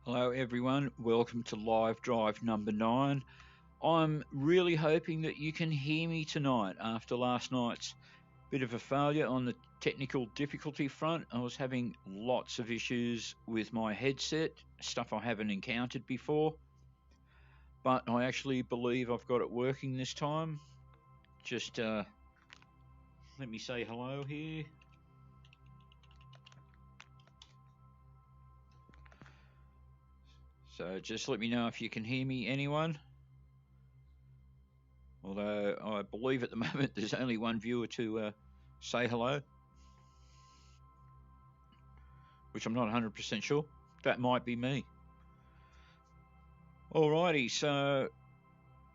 Hello everyone, welcome to live drive number 9. I'm really hoping that you can hear me tonight after last night's bit of a failure on the technical difficulty front. I was having lots of issues with my headset, stuff I haven't encountered before, but I actually believe I've got it working this time. Just let me say hello here. So just let me know if you can hear me, anyone. Although I believe at the moment there's only one viewer to say hello, which I'm not 100% sure. That might be me. Alrighty, so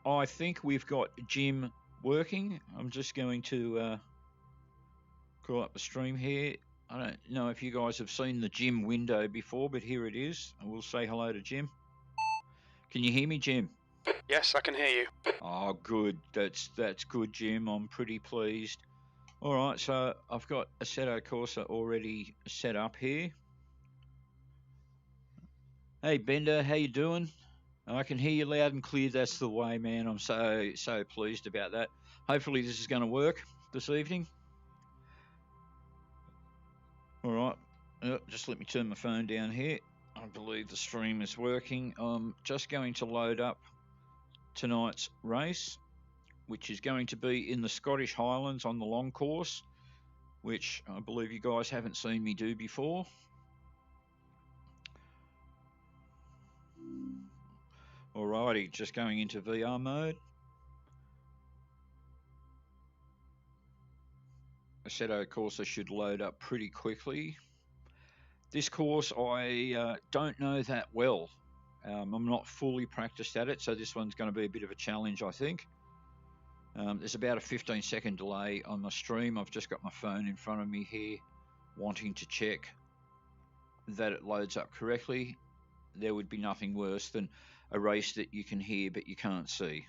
I think we've got Jim working. I'm just going to call up the stream here. I don't know if you guys have seen the Jim window before, but here it is. I will say hello to Jim. Can you hear me, Jim? Yes, I can hear you. Oh, good. That's good, Jim. I'm pretty pleased. All right, so I've got Assetto Corsa already set up here. Hey, Bender, how you doing? I can hear you loud and clear. That's the way, man. I'm so pleased about that. Hopefully this is going to work this evening. All right, just let me turn my phone down here. I believe the stream is working. I'm just going to load up tonight's race, which is going to be in the Scottish Highlands on the long course, which I believe you guys haven't seen me do before. Alrighty, just going into VR mode. Assetto Corsa should load up pretty quickly. This course I don't know that well. I'm not fully practiced at it, so this one's going to be a bit of a challenge, I think. There's about a 15-second delay on my stream. I've just got my phone in front of me here, wanting to check that it loads up correctly. There would be nothing worse than a race that you can hear but you can't see.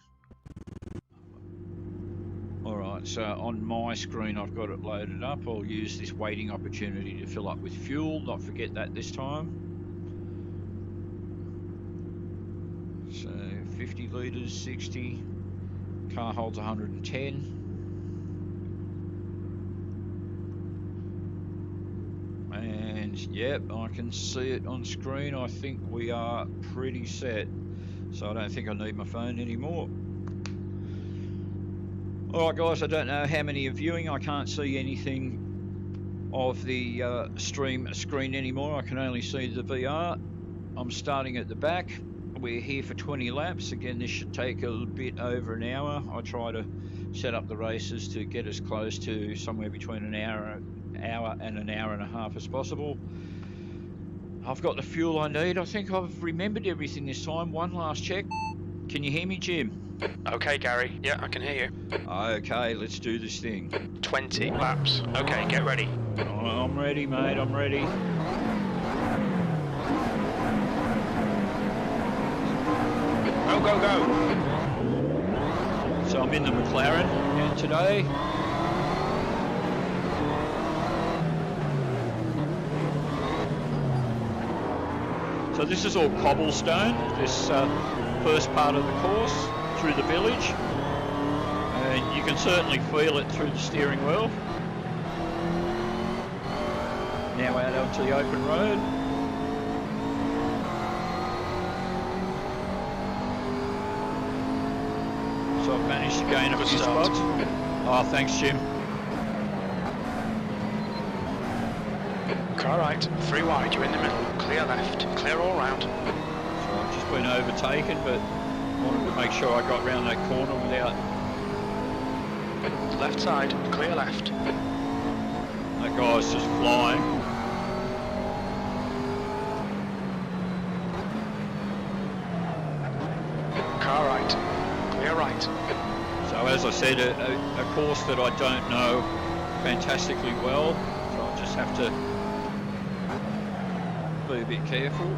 Alright, so on my screen I've got it loaded up. I'll use this waiting opportunity to fill up with fuel, not forget that this time. So 50 litres, 60, car holds 110. And yep, I can see it on screen. I think we are pretty set, so I don't think I need my phone anymore. Alright guys, I don't know how many are viewing. I can't see anything of the stream screen anymore. I can only see the VR. I'm starting at the back. We're here for 20 laps. Again, this should take a little bit over an hour. I try to set up the races to get as close to somewhere between an hour and an hour and a half as possible. I've got the fuel I need. I think I've remembered everything this time. One last check. Can you hear me, Jim? Okay, Gary. Yeah, I can hear you. Okay, let's do this thing. 20 laps. Okay, get ready. I'm ready, mate. I'm ready. Go, go, go. So I'm in the McLaren and today. So this is all cobblestone, this first part of the course through the village, and you can certainly feel it through the steering wheel. Now out onto the open road. So I've managed to gain a few spots. Oh, thanks, Jim. Car right, 3 wide, you're in the middle, clear left, clear all round. So I've just been overtaken, but wanted to make sure I got round that corner without... Left side, clear left. That guy's just flying. Car right, clear right. So as I said, a course that I don't know fantastically well, so I'll just have to be a bit careful.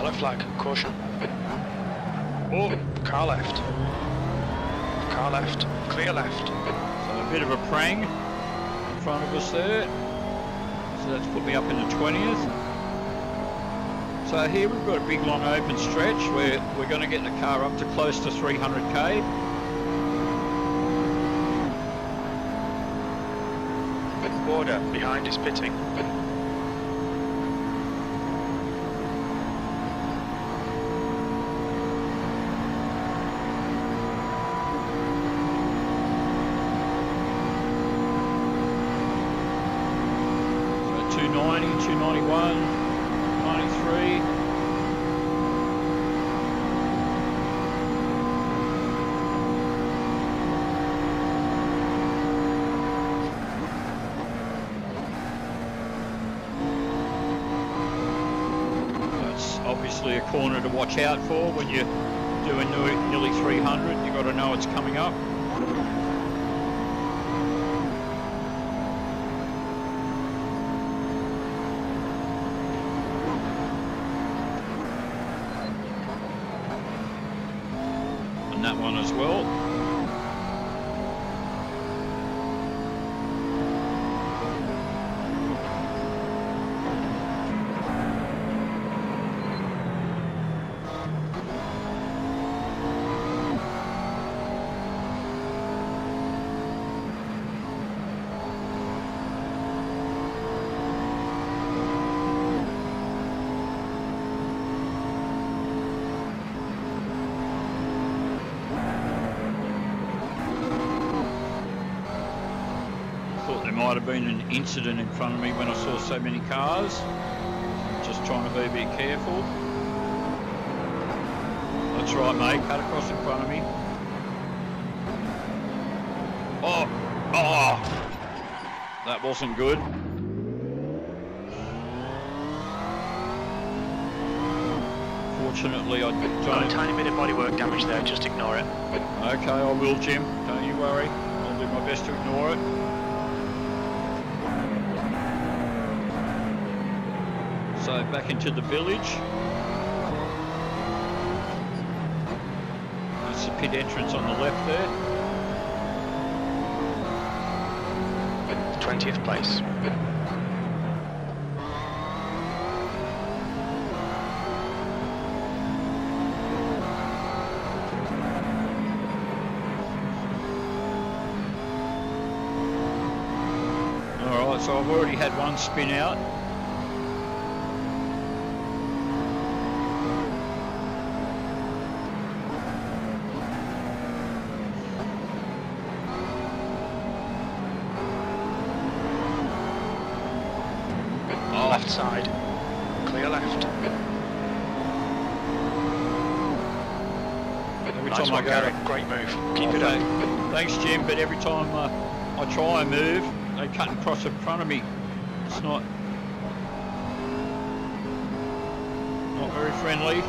Yellow flag, caution. Oh, Car left. Car left, clear left. so a bit of a prang in front of us there. So that's put me up in the 20th. So here we've got a big long open stretch where we're going to get the car up to close to 300k. Border, behind is pitting. So 290, 291, 93. Obviously a corner to watch out for when you're doing nearly 300. You've got to know it's coming up. And that one as well. Might have been an incident in front of me when I saw so many cars. Just trying to be a bit careful. That's right, mate, cut across in front of me. Oh, that wasn't good. Fortunately, I Got a tiny bit of bodywork damage there, just ignore it. Okay, I will, Jim, don't you worry. I'll do my best to ignore it. So back into the village. That's the pit entrance on the left there. 20th place. Alright, so I've already had one spin out. Left side, clear left. Every Nice time one, I go, Gary. Great move. Keep it up. Thanks, Jim, but every time I try and move, they cut and cross in front of me. It's not very friendly.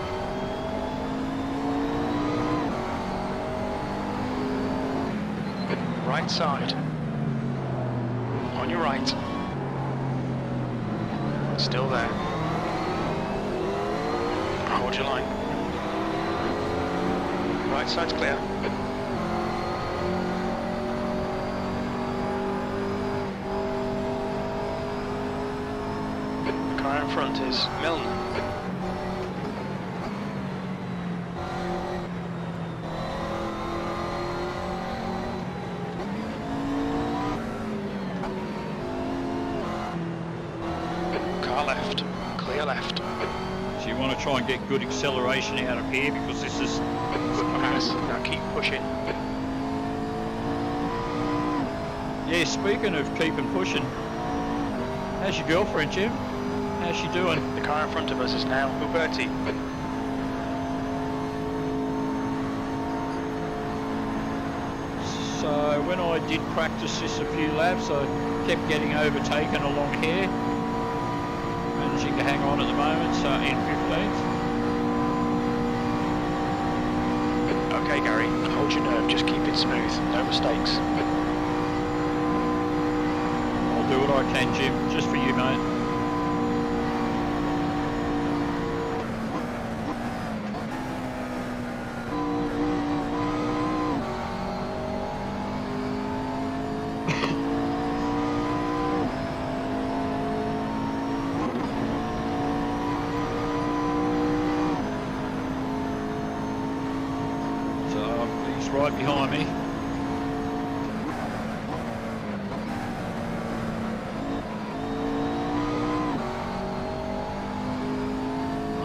Right side. On your right. Still there. Hold your line. Right side's clear. The car in front is Milne. Left, clear left. So you want to try and get good acceleration out of here because this is Good pass. Now keep pushing. Yeah, speaking of keeping pushing, how's your girlfriend, Jim? How's she doing? The car in front of us is now Uberti. So when I did practice this a few laps, I kept getting overtaken along here. Managing to hang on at the moment, so in 15th. Okay, Gary, hold your nerve, just keep it smooth, no mistakes. I'll do what I can, Jim, just for you, mate. right behind me.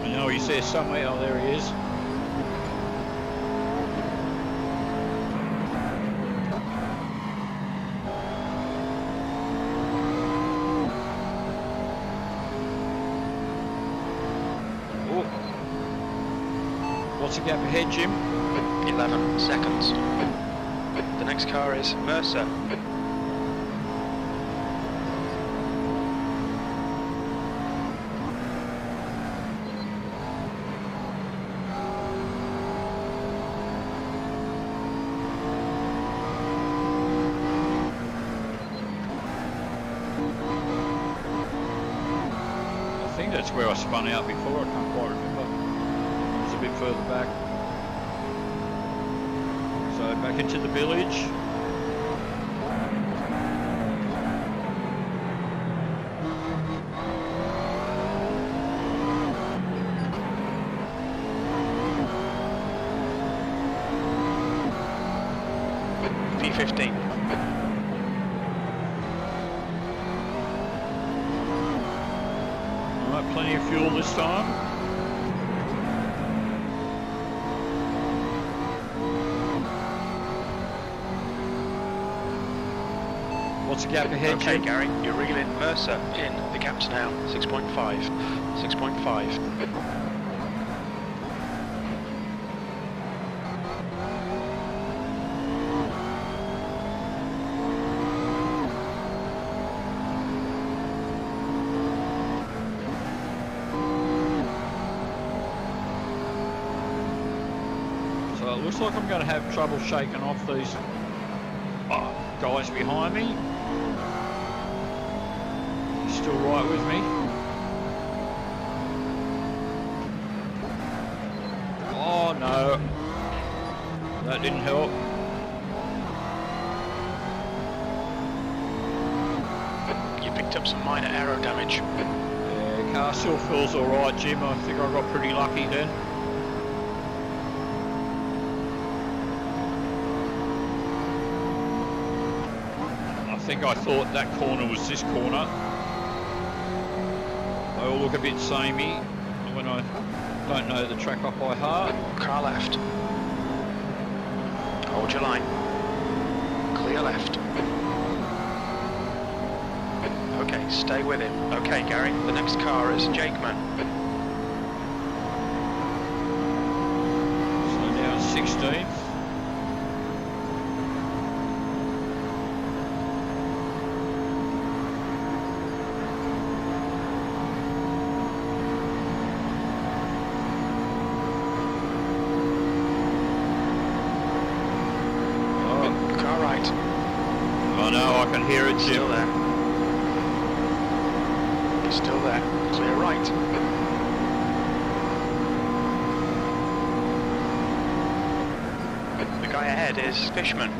I know he's there somewhere. Oh, there he is. What's the gap ahead, Jim? 11 seconds. The next car is Mercer. I think that's where I spun out before. I can't quite remember. It was a bit further back. So back into the village. P15. Alright, plenty of fuel this time. What's the gap ahead, Okay, Jim? Gary, you're reeling Mercer in. The gap's now 6.5. 6.5. So it looks like I'm going to have trouble shaking off these guys behind me. Still right with me. Oh no, that didn't help. You picked up some minor aero damage. Yeah, car still feels alright, Jim. I think I got pretty lucky then. I think I thought that corner was this corner. They all look a bit samey when I don't know the track off by heart. Car left. Hold your line. Clear left. Okay, stay with him. Okay, Gary, the next car is Jakeman. So down 16th. I can hear it, Jim. Still there. He's still there. Clear right. The guy ahead is Fishman.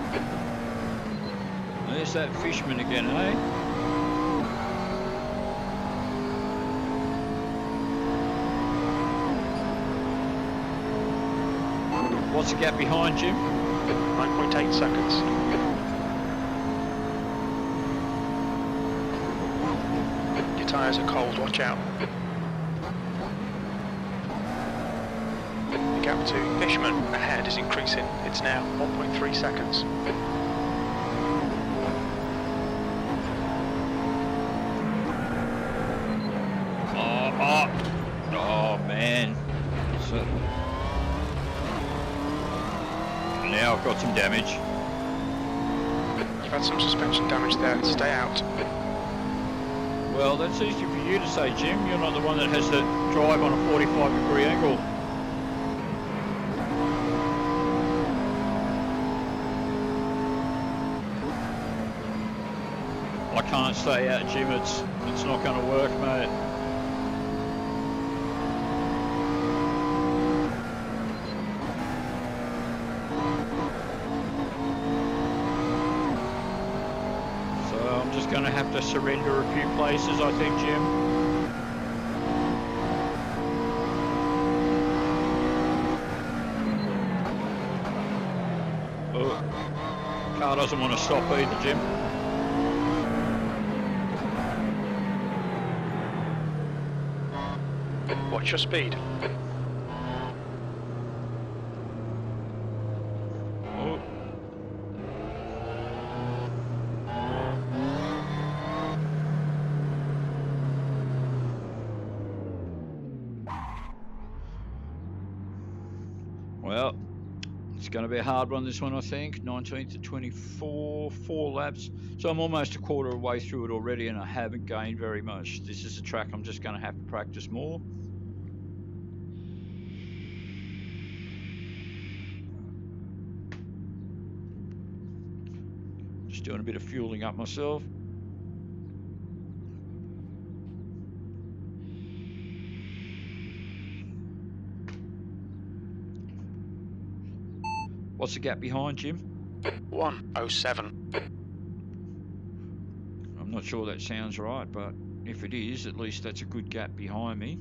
There's that Fishman again, eh? What's the gap behind, Jim? 9.8 seconds. Tyres are cold, watch out. The gap to Fishman ahead is increasing. It's now 1.3 seconds. Oh man. So, now I've got some damage. You've had some suspension damage there. Stay out. Well, that's easy for you to say, Jim. You're not the one that has to drive on a 45-degree angle. I can't stay out, Jim. It's not going to work, mate. I'm just going to have to surrender a few places, I think, Jim. doesn't want to stop either, Jim. What's your speed? Oh. Well, it's going to be a hard one, this one, I think. 19th to 24, 4 laps. So I'm almost a quarter of the way through it already, and I haven't gained very much. This is a track I'm just going to have to practice more. Just doing a bit of fueling up myself. What's the gap behind, Jim? 1:07. I'm not sure that sounds right, but if it is, at least that's a good gap behind me.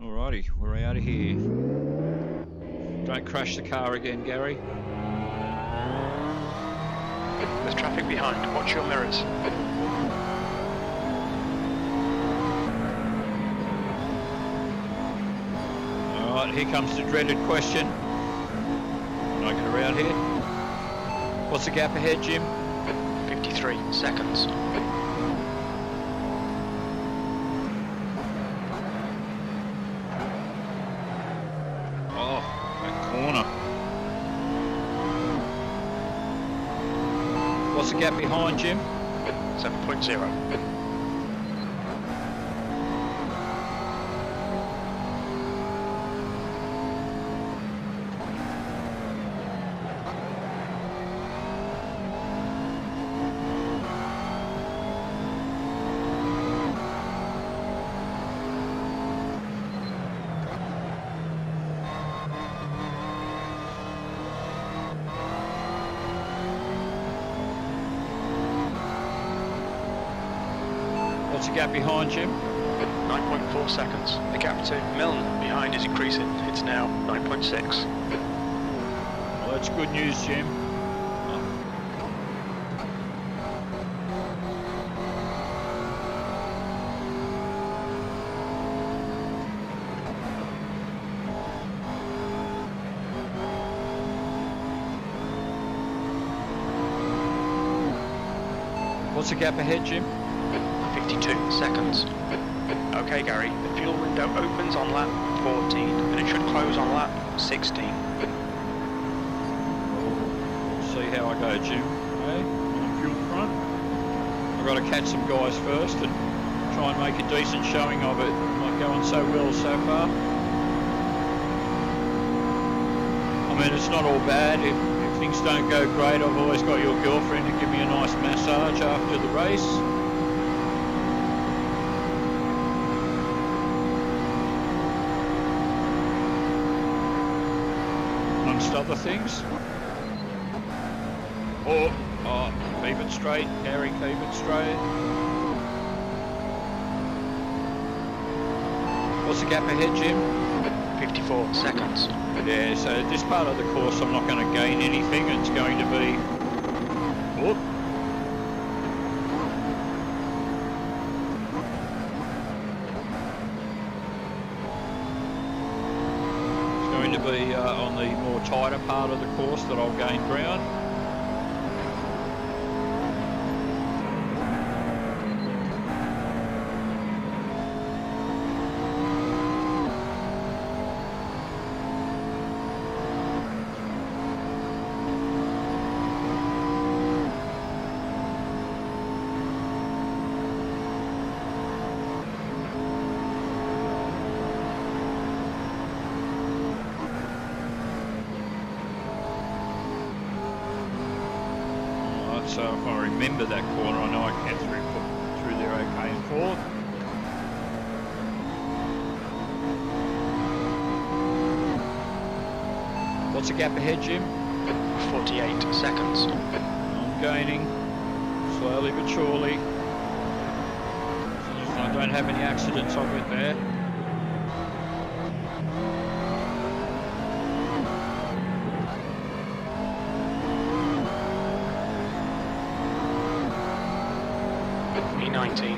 Alrighty, we're out of here. Don't crash the car again, Gary. There's traffic behind. Watch your mirrors. Alright, here comes the dreaded question. Can I get around here? What's the gap ahead, Jim? 53 seconds. Oh, that corner. What's the gap behind, Jim? 7.0. What's the gap behind, Jim? 9.4 seconds. The gap to Milne behind is increasing. It's now 9.6. Well, that's good news, Jim. What's the gap ahead, Jim? 52 seconds. Okay, Gary, the fuel window opens on lap 14 and it should close on lap 16. We'll see how I go, Jim. Okay, on fuel front. I've got to catch some guys first and try and make a decent showing of it. Not going so well so far. I mean, it's not all bad. If things don't go great, I've always got your girlfriend to give me a nice massage after the race. Amongst other things. Oh, keep it straight, Gary, keep it straight. What's the gap ahead, Jim? 54 seconds. Yeah, so this part of the course I'm not going to gain anything. It's going to be... Oh. It's going to be on the more tighter part of the course that I'll gain ground. So if I remember that corner, I know I can get through there okay in fourth. What's the gap ahead, Jim? 48 seconds. I'm gaining, slowly but surely. If I don't have any accidents, I'll get there. P19.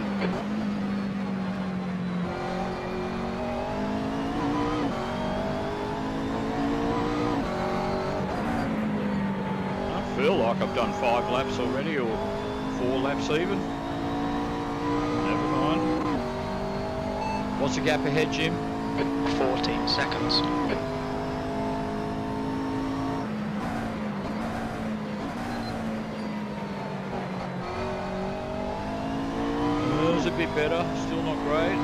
I feel like I've done 5 laps already, or 4 laps even. Never mind. What's the gap ahead, Jim? 40 seconds. It was a bit better, still not great.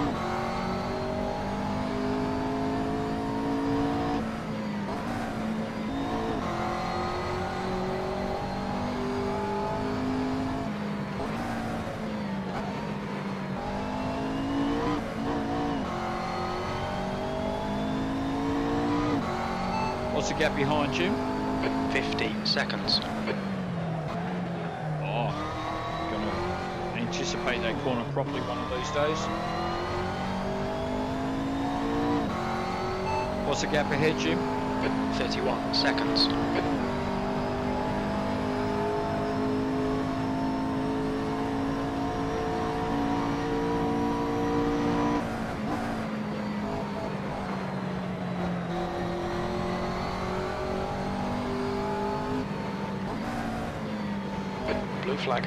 What's the gap behind, Jim? 50 seconds. Oh, gonna anticipate that corner properly one of these days. What's the gap ahead, Jim? 31 seconds. Blue flag.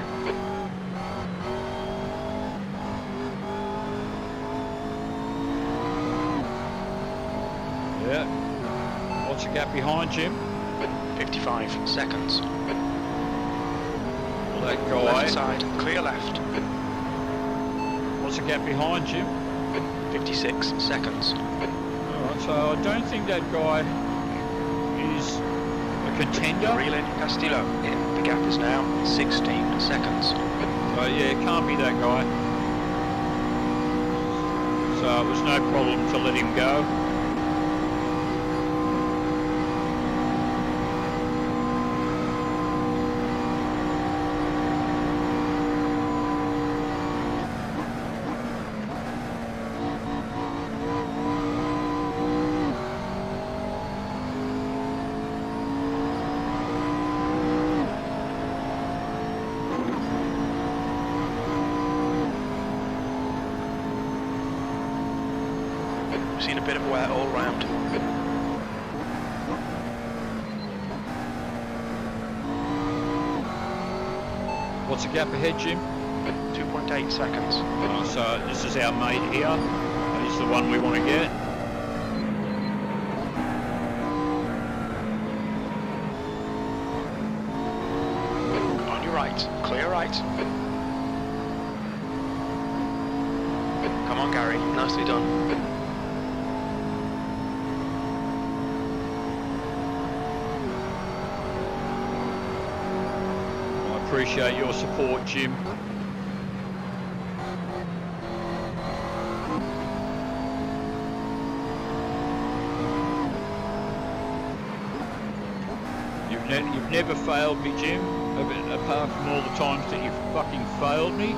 Yeah. What's the gap behind, Jim? 55 seconds. Will that go Left away? side, clear left. What's the gap behind, Jim? 56 seconds. Alright, so I don't think that guy is a contender. Reel in Castillo. The gap is now 16 seconds. So yeah, it can't be that guy. So it was no problem to let him go. Seen a bit of wear all round. What's the gap ahead, Jim? 2.8 seconds. So this is our mate here. He's the one we want to get. On your right, clear right. Come on, Gary, nicely done. I appreciate your support, Jim. You've never failed me, Jim, apart from all the times that you've fucking failed me.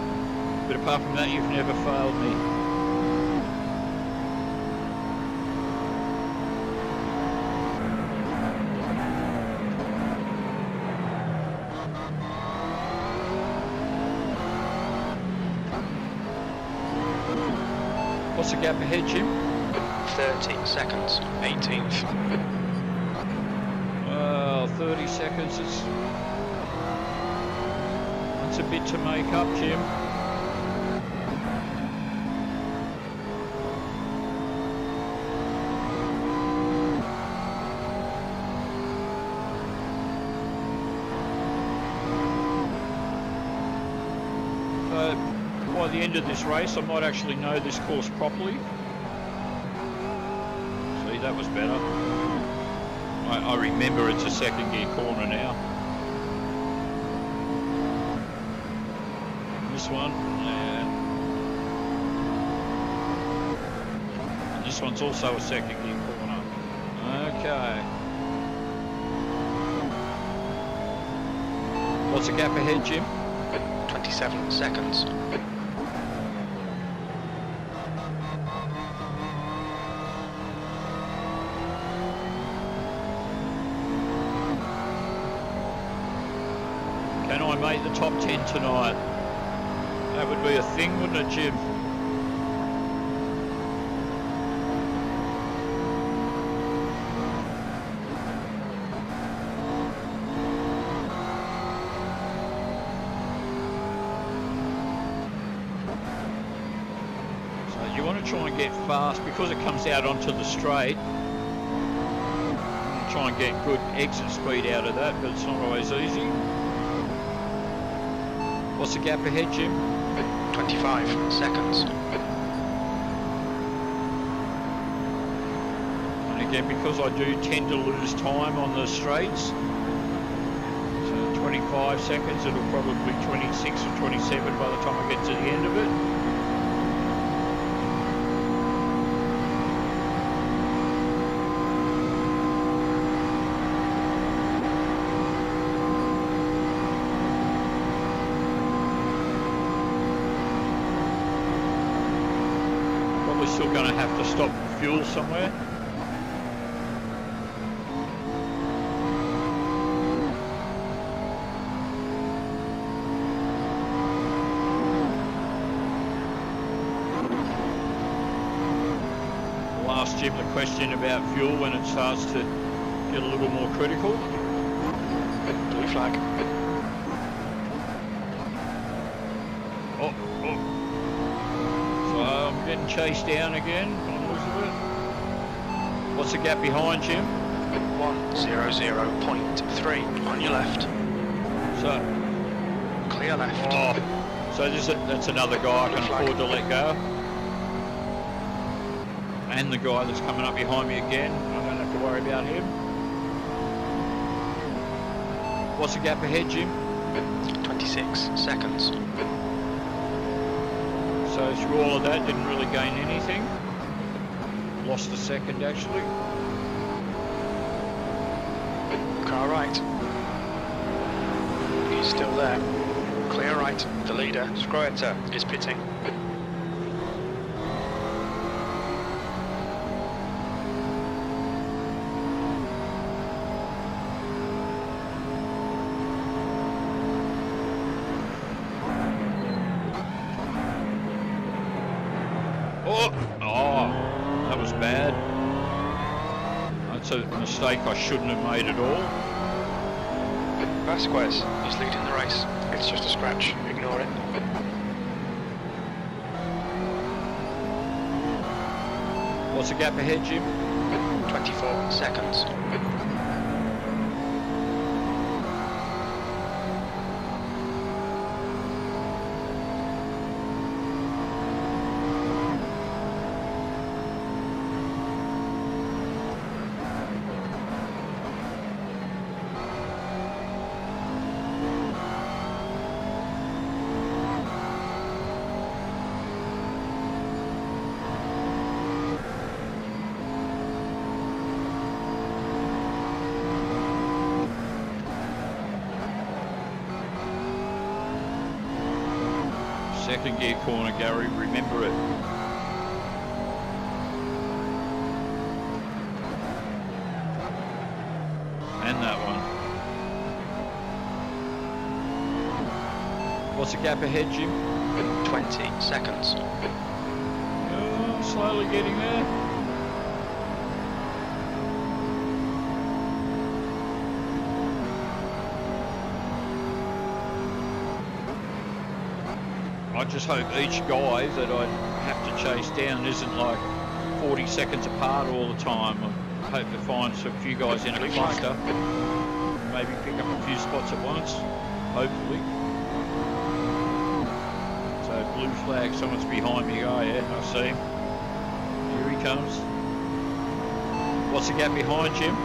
But apart from that, you've never failed me. What's the gap ahead, Jim? 30 seconds. 18th. Well, 30 seconds, that's a bit to make up, Jim. So, by the end of this race, I might actually know this course properly. See, that was better. I remember it's a second gear corner now. This one, yeah. And this one's also a second gear corner. Okay. What's the gap ahead, Jim? 27 seconds. Can I make the top 10 tonight? That would be a thing, wouldn't it, Jim? So you want to try and get fast because it comes out onto the straight. Try and get good exit speed out of that, but it's not always easy. What's the gap ahead, Jim? 25 seconds. And again, because I do tend to lose time on the straights, so 25 seconds, it'll probably be 26 or 27 by the time I get to the end of it. Still going to have to stop for fuel somewhere. I'll ask Jim the question about fuel when it starts to get a little more critical. Blue flag. Getting chased down again on Elizabeth. What's the gap behind, Jim? 100.3 on your left. So clear left. Oh, so that's another guy I can afford to let go. And the guy that's coming up behind me again, I don't have to worry about him. What's the gap ahead, Jim? 26 seconds. So through all of that, didn't really gain anything. Lost a second actually. Car right. He's still there. Clear right. The leader, Spreadshirt, is pitting. That was bad. That's a mistake I shouldn't have made at all. Vasquez is leading the race. It's just a scratch. Ignore it. What's the gap ahead, Jim? 24 seconds. Second gear corner, Gary, remember it. And that one. What's the gap ahead, Jim? 20 seconds. Oh, slowly getting there. I just hope each guy that I have to chase down isn't like 40 seconds apart all the time. I hope to find a few guys in a cluster. Maybe pick up a few spots at once, hopefully. So blue flag, someone's behind me. Oh yeah, I see him. Here he comes. What's the gap behind, Jim?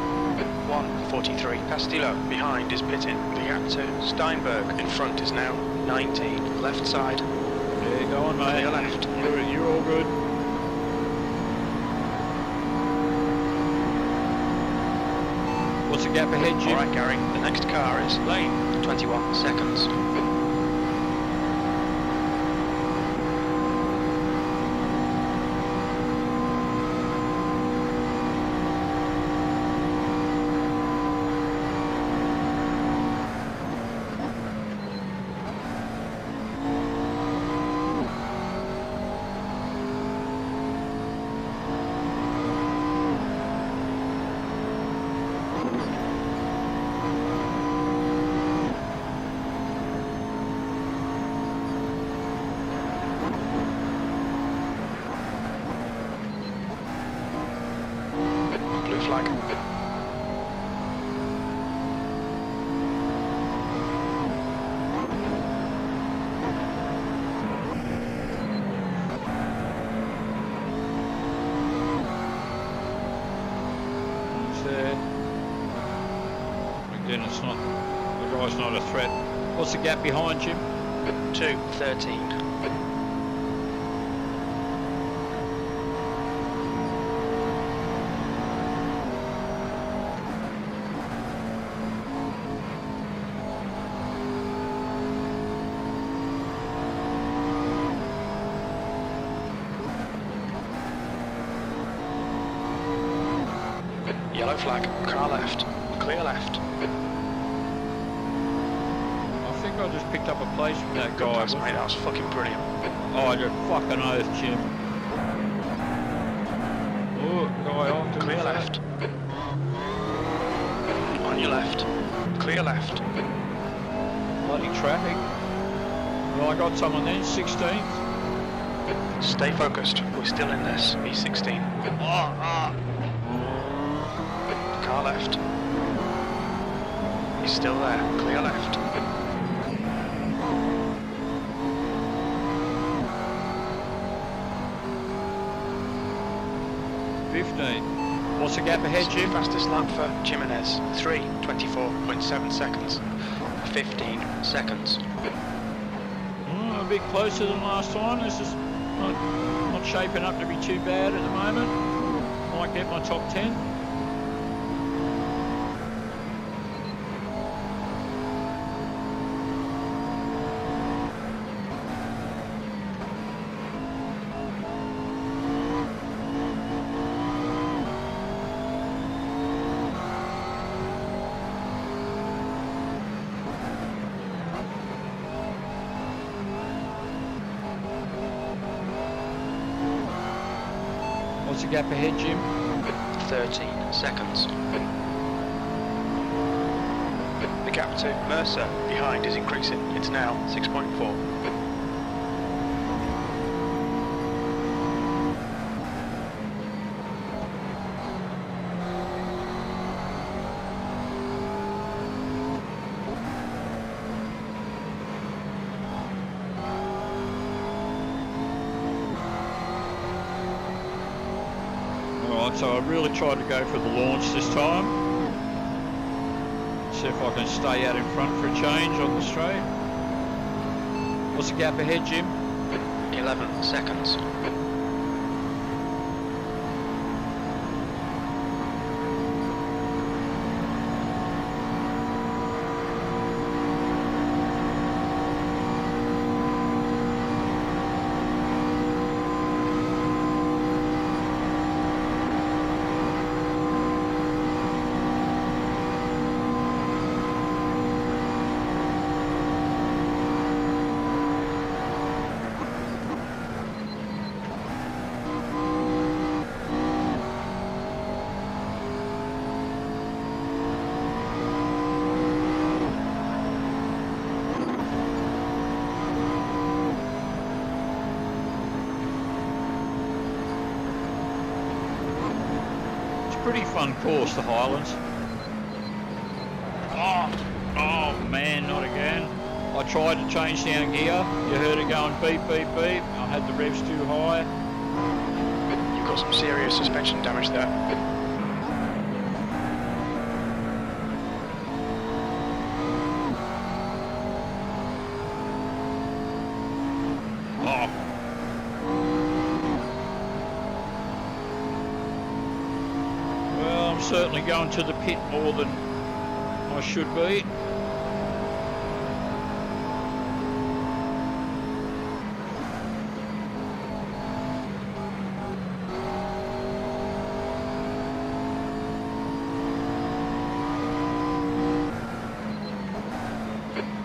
1:43. Castillo behind is pitting. The gap to Steinberg in front is now 19. Left side. Yeah, go on, mate. Clear left. You're all good. What's the gap ahead, Jim? Alright, Gary. The next car is lane. 21 seconds. then it's not, the guy's not a threat. What's the gap behind, Jim? 2:13. Yellow flag, car left, clear left. I think I just picked up a place with that Good guy. pass, mate, that was fucking brilliant. Oh, you're fucking oath, Jim. Oh, guy off to Clear left. On your left, clear left. Bloody traffic. Well, I got someone then, 16th. Stay focused, we're still in this, E16. Car left. He's still there, clear left. 15. What's the gap ahead, Jim? Fastest lap for Jimenez, 3:24.7 seconds. 15 seconds. A bit closer than last time. This is not shaping up to be too bad at the moment. Might get my top 10. What's the gap ahead, Jim? 13 seconds. The gap to Mercer behind is increasing. It's now 6.4. So I really tried to go for the launch this time. See if I can stay out in front for a change on the straight. What's the gap ahead, Jim? 11 seconds. Pretty fun course, the Highlands. Oh man, not again. I tried to change down gear. You heard it going beep, beep, beep. I had the revs too high. You've got some serious suspension damage there. Certainly going to the pit more than I should be.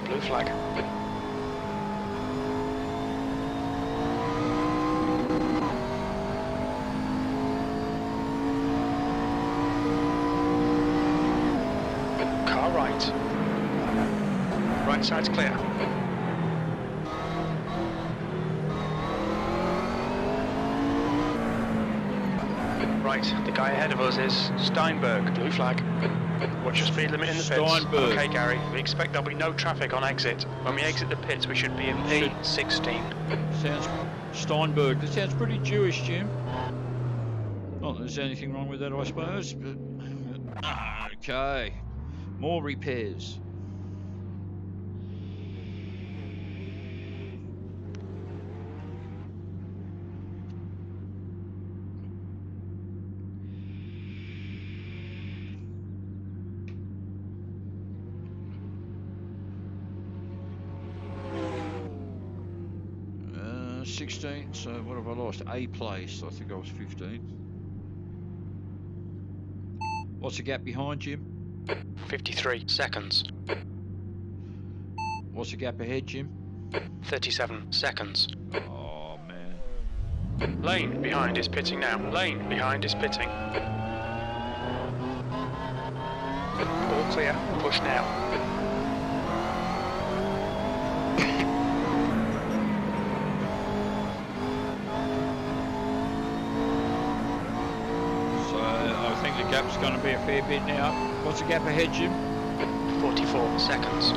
Blue flag. Right side's clear. Right, the guy ahead of us is Steinberg, blue flag. Watch your speed limit in the pits. Steinberg. Okay, Gary, we expect there'll be no traffic on exit. When we exit the pits, we should be in P16. Sounds Steinberg. That sounds pretty Jewish, Jim. Not that there's anything wrong with that, I suppose, but okay. More repairs. Uh, 16, so what have I lost? A place, I think I was 15. What's the gap behind, Jim? 53 seconds. What's the gap ahead, Jim? 37 seconds. Oh, man. Lane behind is pitting now. Lane behind is pitting. All clear. Push now. So I think the gap's going to be a fair bit now. What's the gap ahead, Jim? 44 seconds.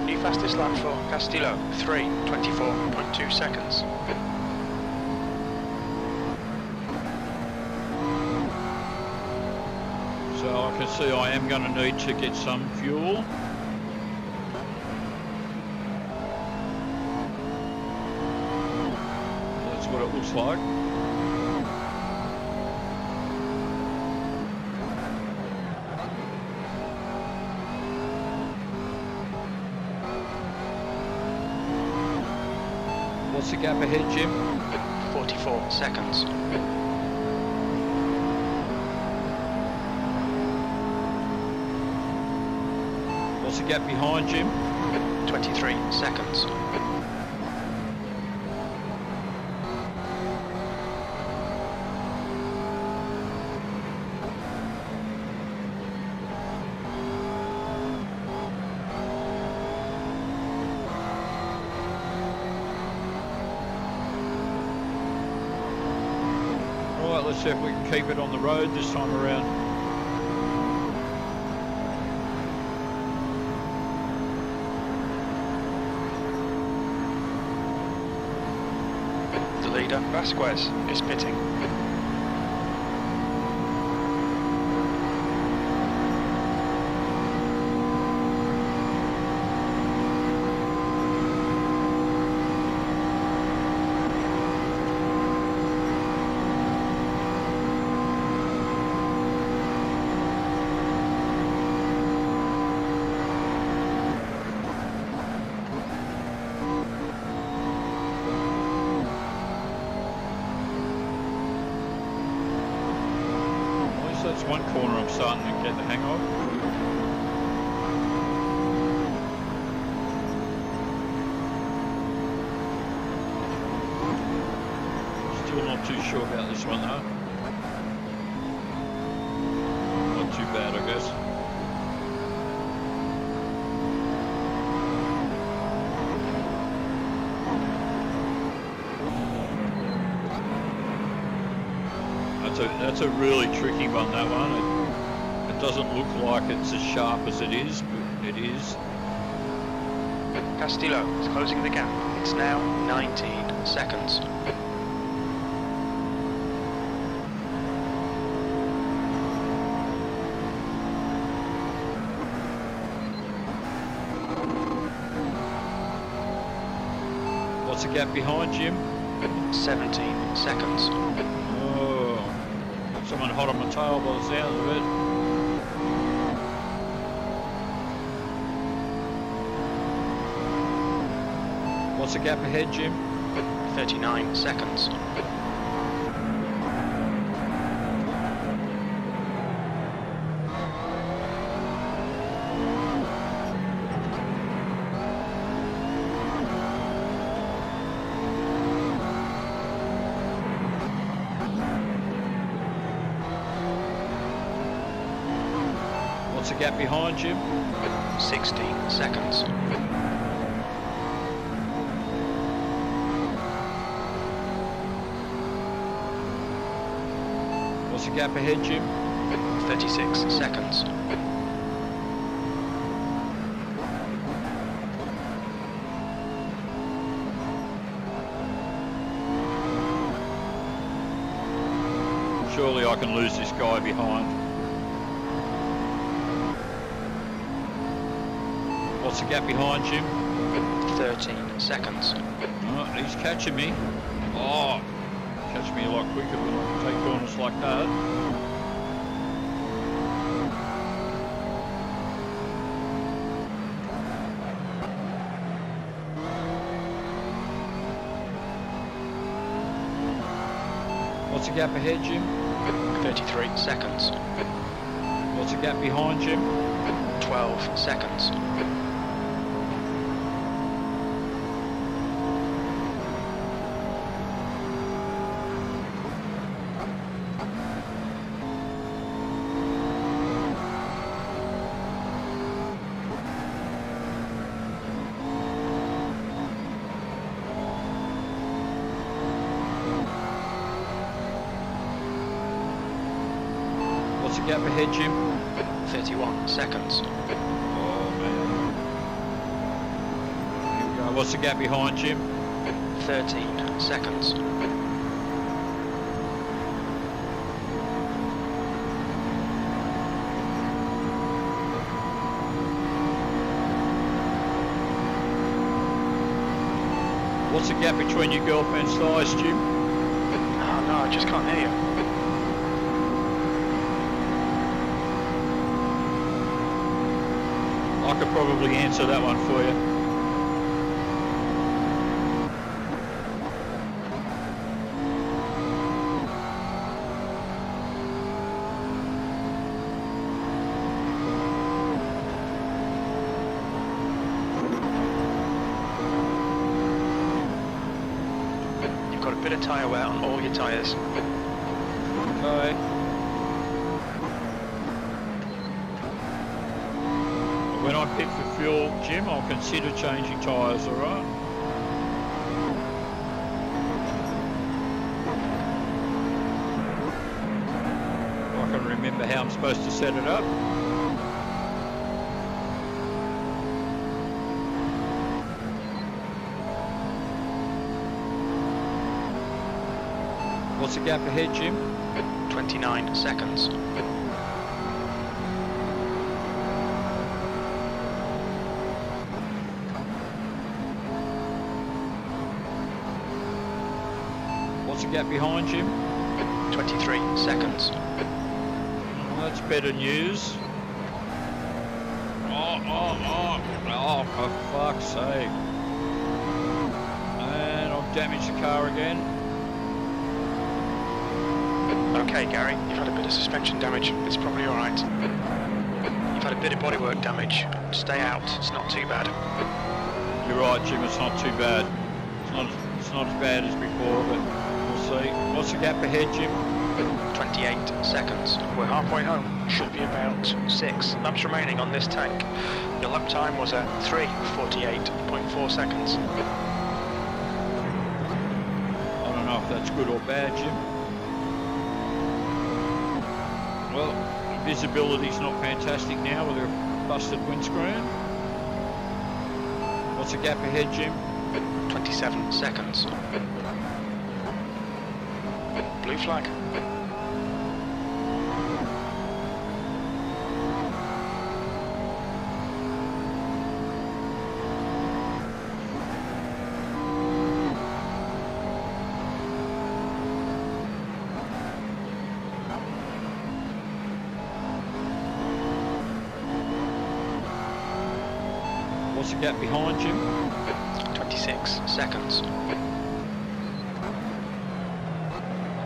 New fastest lap for Castillo, 3:24.2 seconds. So I can see I am going to need to get some fuel. That's what it looks like. What's the gap ahead, Jim? 44 seconds. What's the gap behind, Jim? 23 seconds. Right, let's see if we can keep it on the road this time around. The leader, Vasquez, is pitting. That's one corner I'm starting to get the hang of. Still not too sure about this one though. Not too bad, I guess. That's a really tricky one, that one. It doesn't look like it's as sharp as it is, but it is. Castillo is closing the gap. It's now 19 seconds. What's the gap behind, Jim? 17 seconds. Someone hot on my tail by the sound of it. What's the gap ahead, Jim? 39 seconds. What's the gap behind, Jim? 16 seconds. What's the gap ahead, Jim? 36 seconds. Surely I can lose this guy behind. What's the gap behind, Jim? 13 seconds. Oh, he's catching me. Oh, catch me a lot quicker when I take corners like that. What's the gap ahead, Jim? 33 seconds. What's the gap behind, Jim? 12 seconds. What's the gap ahead, Jim? 31 seconds. Oh, man. Here we go. What's the gap behind, Jim? 13 seconds. What's the gap between your girlfriend's thighs, Jim? Oh no, I just can't hear you. I could probably answer that one for you. You've got a bit of tyre wear on all your tyres. Okay. When I pit for fuel, Jim, I'll consider changing tyres, alright? I can remember how I'm supposed to set it up. What's the gap ahead, Jim? 29 seconds. What's the gap behind, Jim? 23 seconds. That's better news. Oh, for fuck's sake. And I've damaged the car again. Okay, Gary, you've had a bit of suspension damage. It's probably alright. You've had a bit of bodywork damage. Stay out, it's not too bad. You're right, Jim, it's not too bad. It's not as bad as before, but we'll see. What's the gap ahead, Jim? 28 seconds. We're halfway home. Should be about 6 laps remaining on this tank. Your lap time was at 3:48.4 seconds. I don't know if that's good or bad, Jim. Well, visibility's not fantastic now with a busted windscreen. What's the gap ahead, Jim? 27 seconds. Blue flag. What's the gap behind, Jim? 26 seconds.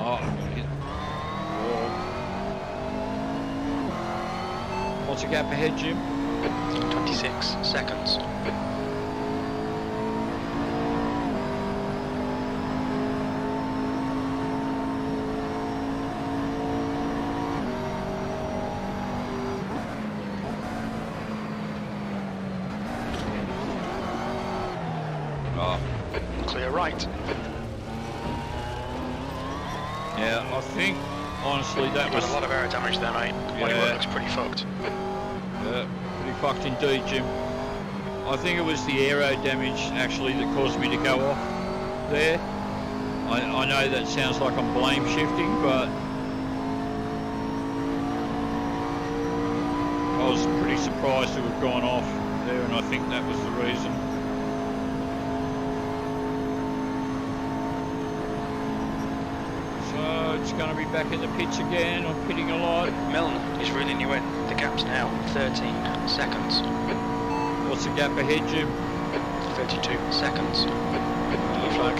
Oh, hit wall. What's the gap ahead, Jim? 26 seconds. Oh, Clear right. yeah, I think, honestly, that You've was... had a lot of air damage there, mate. Yeah. Bodywork looks pretty fucked. Yeah, pretty fucked indeed, Jim. I think it was the aero damage, actually, that caused me to go off there. I know that sounds like I'm blame shifting, but I was pretty surprised to have gone off there, and I think that was the reason. So it's going to be back in the pits again. I'm pitting a lot. Milne is reeling you in. The gap's now 13 seconds. What's the gap ahead, Jim? 32 seconds. Flag.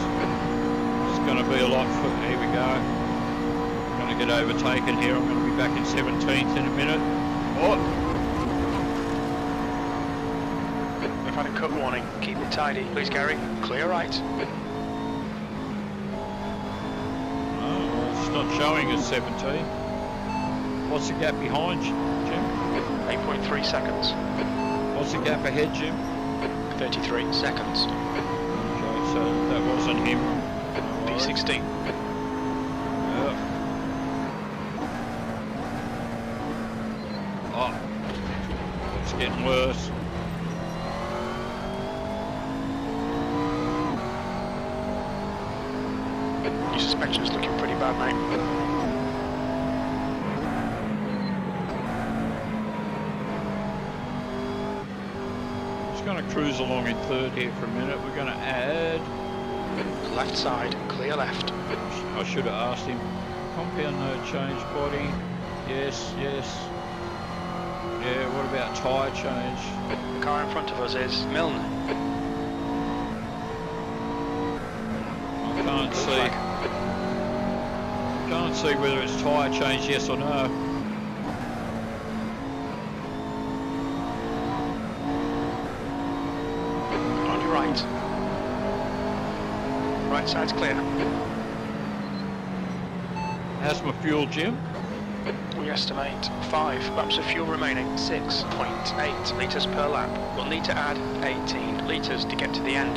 It's going to be a lot. Here we go. I'm going to get overtaken here. I'm going to be back in 17th in a minute. Oh! We've had a cut warning. Keep it tidy, please, Gary. Clear right. Oh, well, it's not showing as 17. What's the gap behind, Jim? 8.3 seconds. What's the gap ahead, Jim? 33 seconds. Okay, so that wasn't him. P16. Yeah. Oh, it's getting worse. Your suspension's looking pretty bad, mate. Going to cruise along in third here for a minute. We're going to add Left side, clear left. I should have asked him. Compound no change body. Yes, yes. Yeah, what about tyre change? The car in front of us is Milne. I can't see whether it's tyre change, yes or no. Right side's clear. How's my fuel, Jim? We estimate 5 laps of fuel remaining, 6.8 litres per lap. We'll need to add 18 litres to get to the end.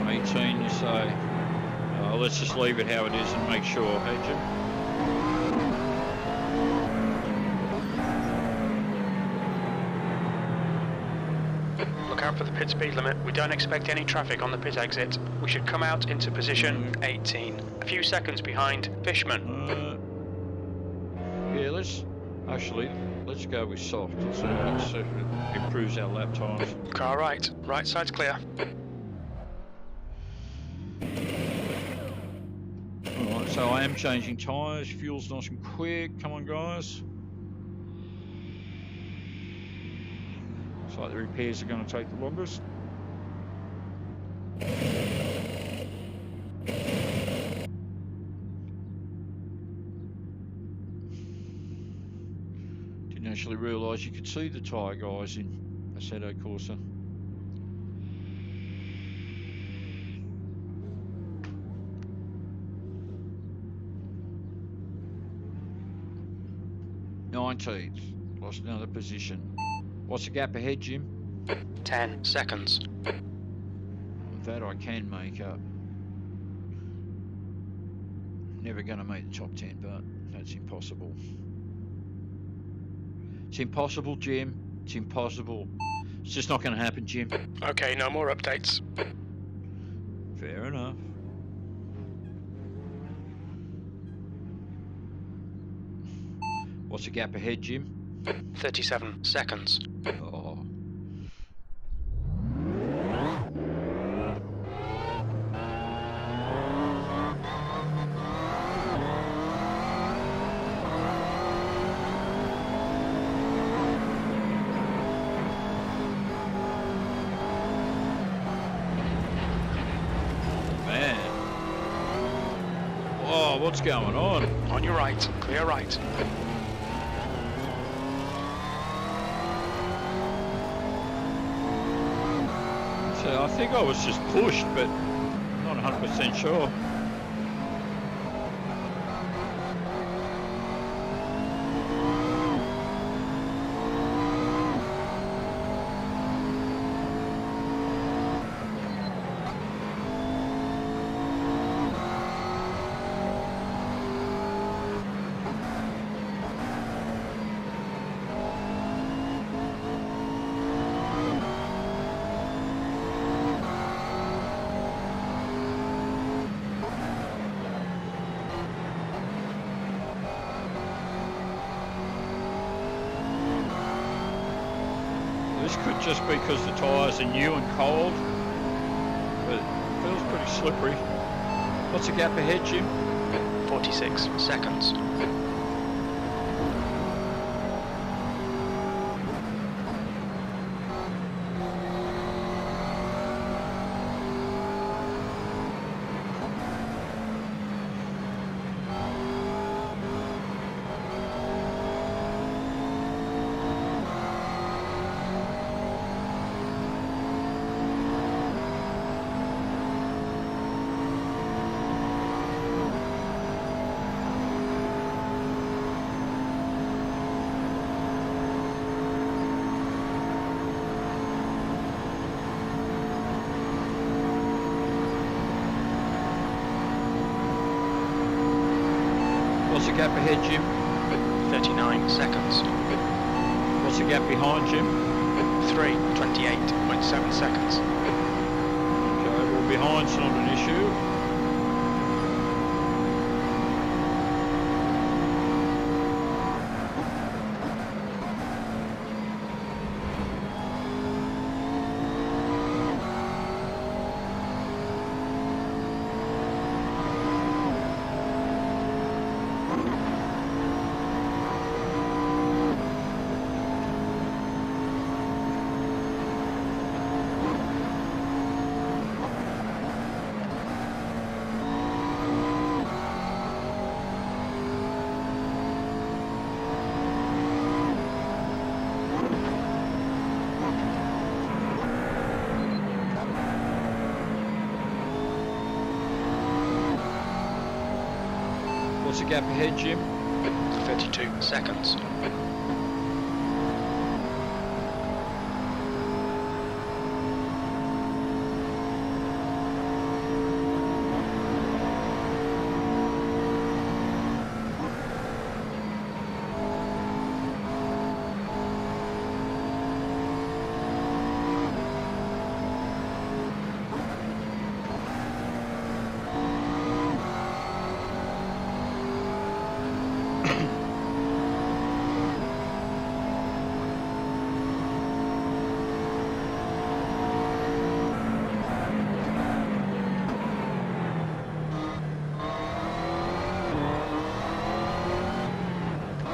18, you say? Let's just leave it how it is and make sure, hey Jim? Look out for the pit speed limit. We don't expect any traffic on the pit exit. We should come out into position 18. A few seconds behind Fishman. Yeah, let's go with soft. So it improves our lap times. Car right. Right side's clear. Alright, so I am changing tyres. Fuel's nice and quick. Come on, guys. Looks like the repairs are going to take the longest. Didn't actually realise you could see the tyre guys in Assetto Corsa. Lost another position. What's the gap ahead, Jim? 10 seconds. That I can make up. Never going to make the top 10, but that's impossible. It's impossible, Jim. It's impossible. It's just not going to happen, Jim. Okay, no more updates. Fair enough. What's the gap ahead, Jim? 37 seconds. Oh. Man. Oh, what's going on? On your right, clear right. I think I was just pushed, but I'm not 100% sure. could just be because the tyres are new and cold, but it feels pretty slippery. What's the gap ahead, Jim? 46 seconds. What's the gap ahead, Jim? 39 seconds. What's the gap behind, Jim? 28.7 seconds. Okay, well, behind's not an issue. What's the gap ahead, Jim? 32 seconds.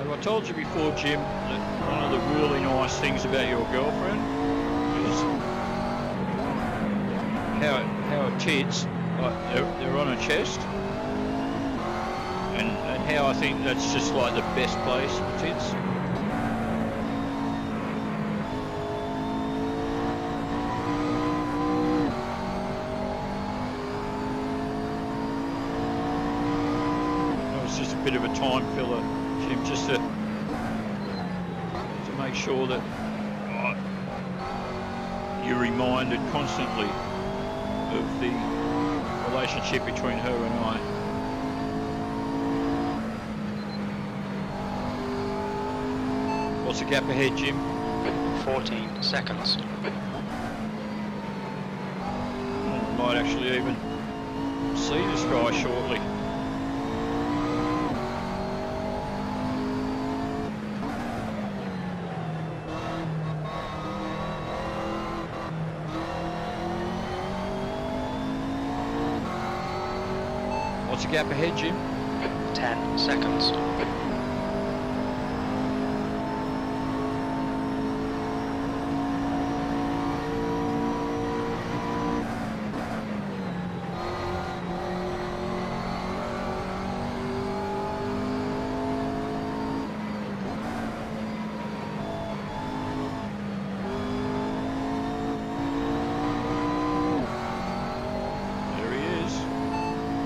I told you before, Jim, that one of the really nice things about your girlfriend is how her tits, like they're on her chest, and how I think that's just like the best place for tits. It was just a bit of a time filler, Jim, just to make sure that you're reminded constantly of the relationship between her and I. What's the gap ahead, Jim? 14 seconds. I might actually even see this guy shortly. What's the gap ahead, Jim? 10 seconds.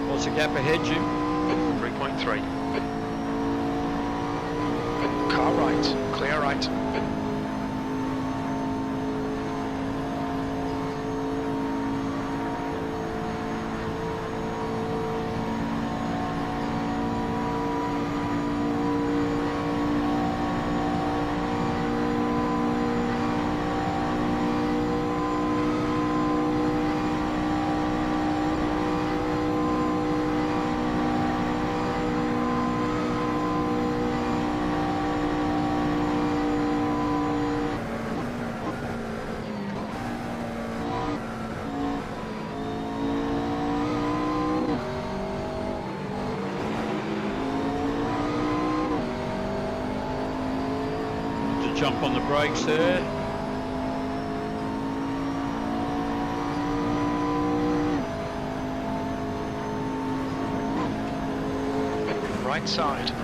What's the gap ahead, Jim? 3.3. Car right, clear right. jump on the brakes there.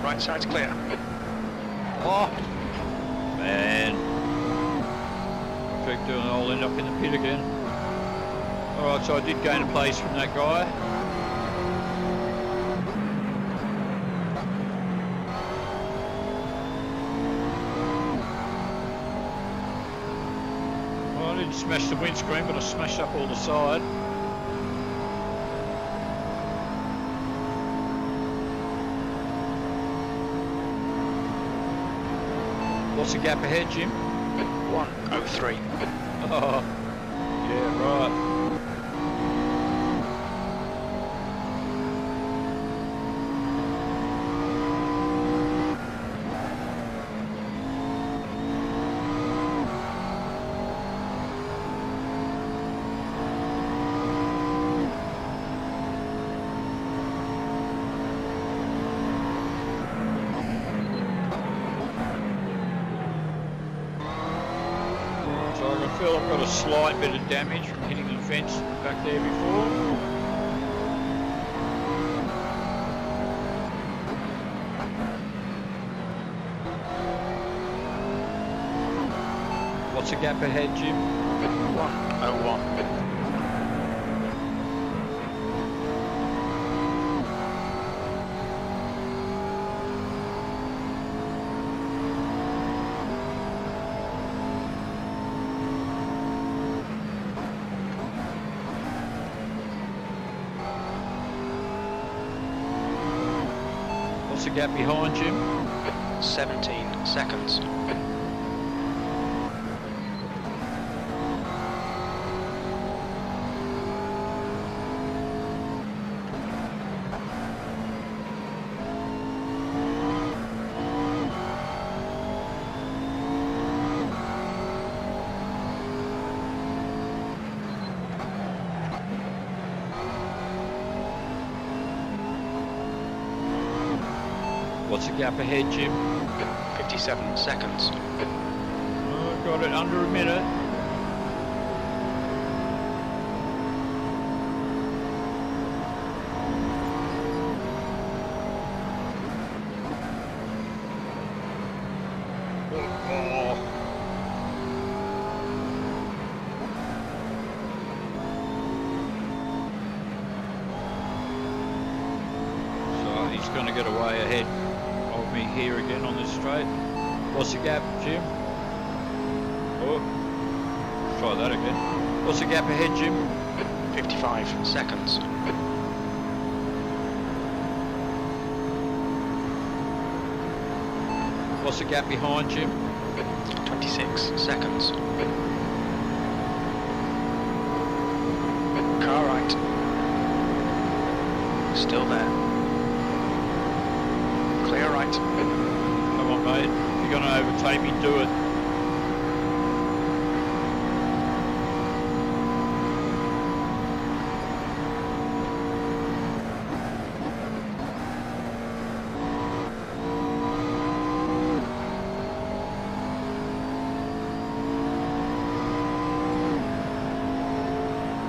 Right side's clear. Oh, man. Keep doing it, I'll end up in the pit again. Alright, so I did gain a place from that guy. Well, I didn't smash the windscreen, but I smashed up all the side. What's the gap ahead, Jim? 1:03. Oh, yeah, right. I feel I've got a slight bit of damage from hitting the fence back there before. What's the gap ahead, Jim? 1:01. What's the gap behind, Jim? 17 seconds. What's the gap ahead, Jim? 57 seconds. Oh, got it under a minute. Oh. So he's going to get away ahead of me here again on this straight. What's the gap, Jim? Oh, try that again. What's the gap ahead, Jim? 55 seconds. What's the gap behind, Jim? 26 seconds. Car right. Still there. Clear right. Come on, mate. If you're going to overtake me, do it.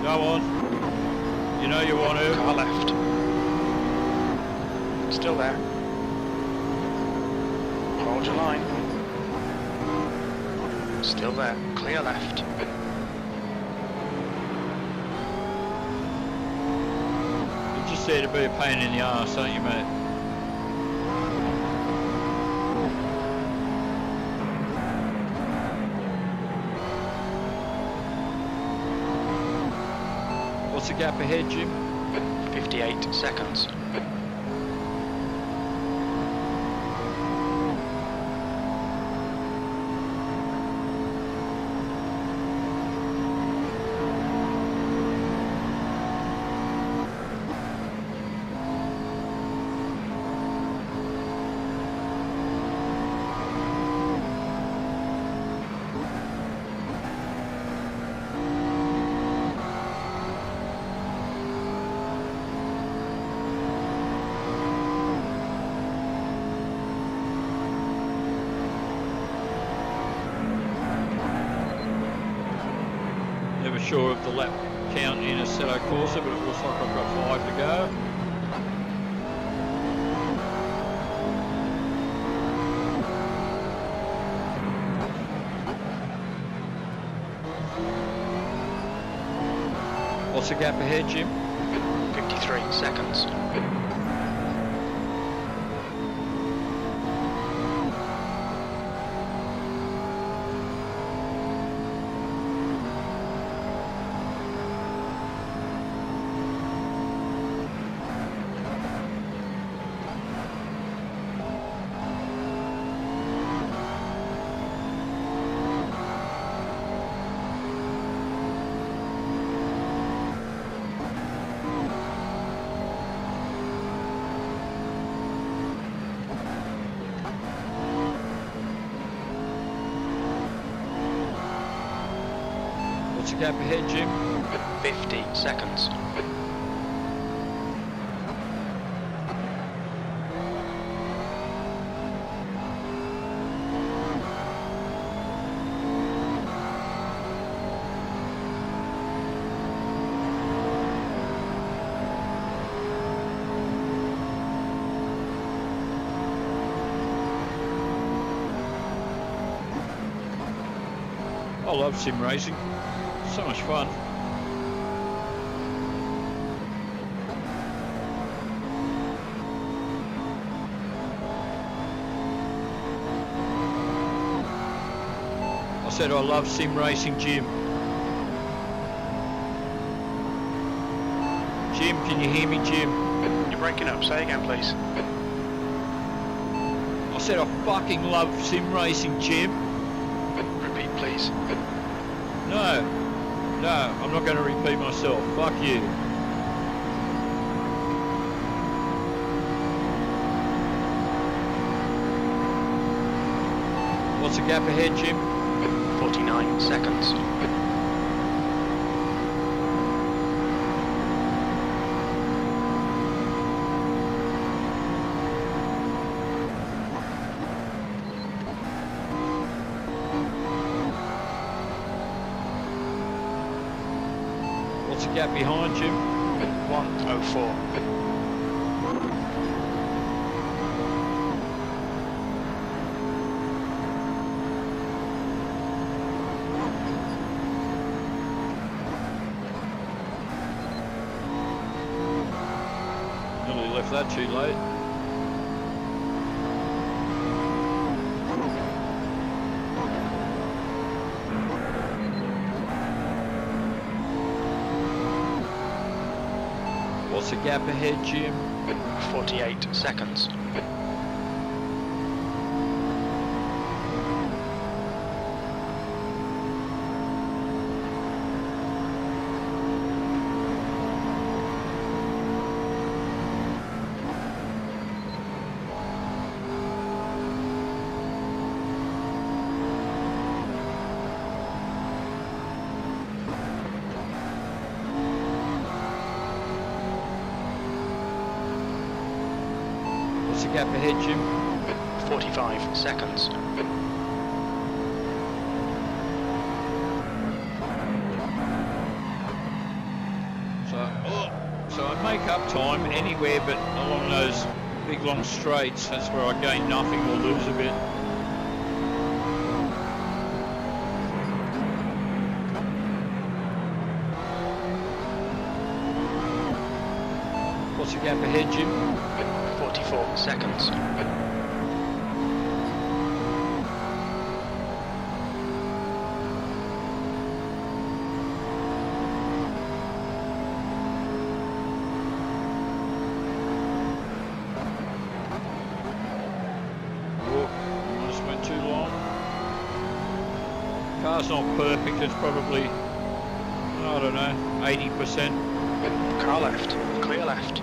Go on. You know you want to. Car left. Still there. Hold your line. Still there. Clear left. You're just there to be a pain in the arse, aren't you, mate? What's the gap ahead, Jim? 58 seconds. Never sure of the lap count in Assetto Corsa, but it looks like I've got 5 to go. What's the gap ahead, Jim? 53 seconds. What's the gap ahead, Jim? 50 seconds. I love sim racing. So much fun. I said I love sim racing, Jim. Jim, can you hear me, Jim? You're breaking up. Say again, please. I said I fucking love sim racing, Jim. Repeat, please. No, I'm not going to repeat myself. Fuck you. What's the gap ahead, Jim? 49 seconds. What's the gap behind, Jim? 1:04. Nearly left that too late. What's the gap ahead, Jim? 48 seconds. What's the gap ahead, Jim? 45 seconds. So I make up time anywhere but along those big long straights. That's where I gain nothing or lose a bit. What's the gap ahead, Jim? 44 seconds. Car's not perfect, it's probably, I don't know, 80%. Car left, clear left.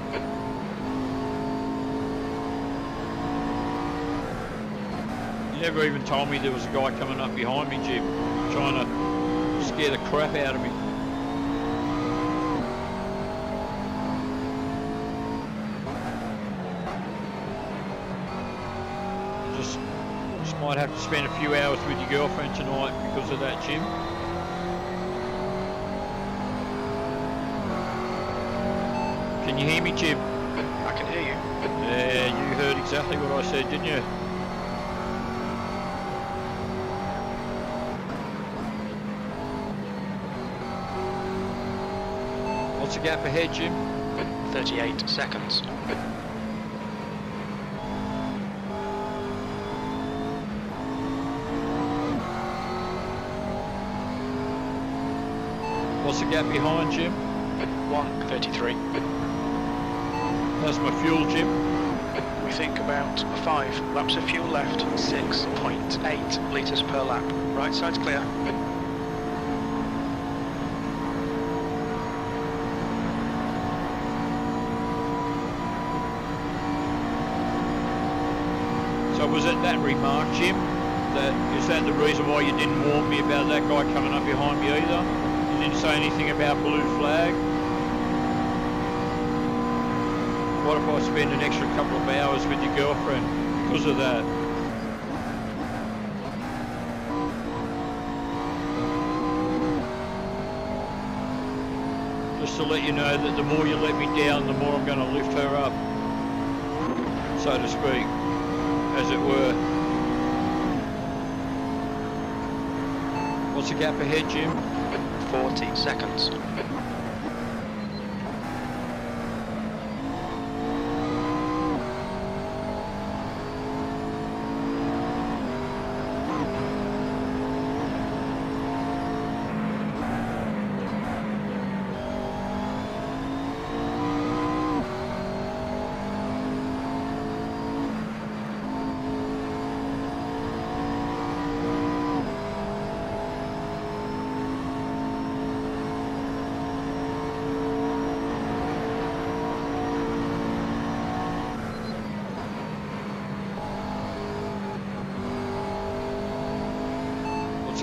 You never even told me there was a guy coming up behind me, Jim, trying to scare the crap out of me. Just might have to spend a few hours with your girlfriend tonight because of that, Jim. Can you hear me, Jim? I can hear you. Yeah, you heard exactly what I said, didn't you? What's the gap ahead, Jim? 38 seconds. What's the gap behind, Jim? 1:33. That's my fuel, Jim. We think about 5 laps of fuel left. 6.8 litres per lap. Right side's clear. So was it that remark, Jim? Is that the reason why you didn't warn me about that guy coming up behind me either? You didn't say anything about blue flag? What if I spend an extra couple of hours with your girlfriend because of that? Just to let you know that the more you let me down, the more I'm going to lift her up, so to speak, as it were. What's the gap ahead, Jim? 40 seconds.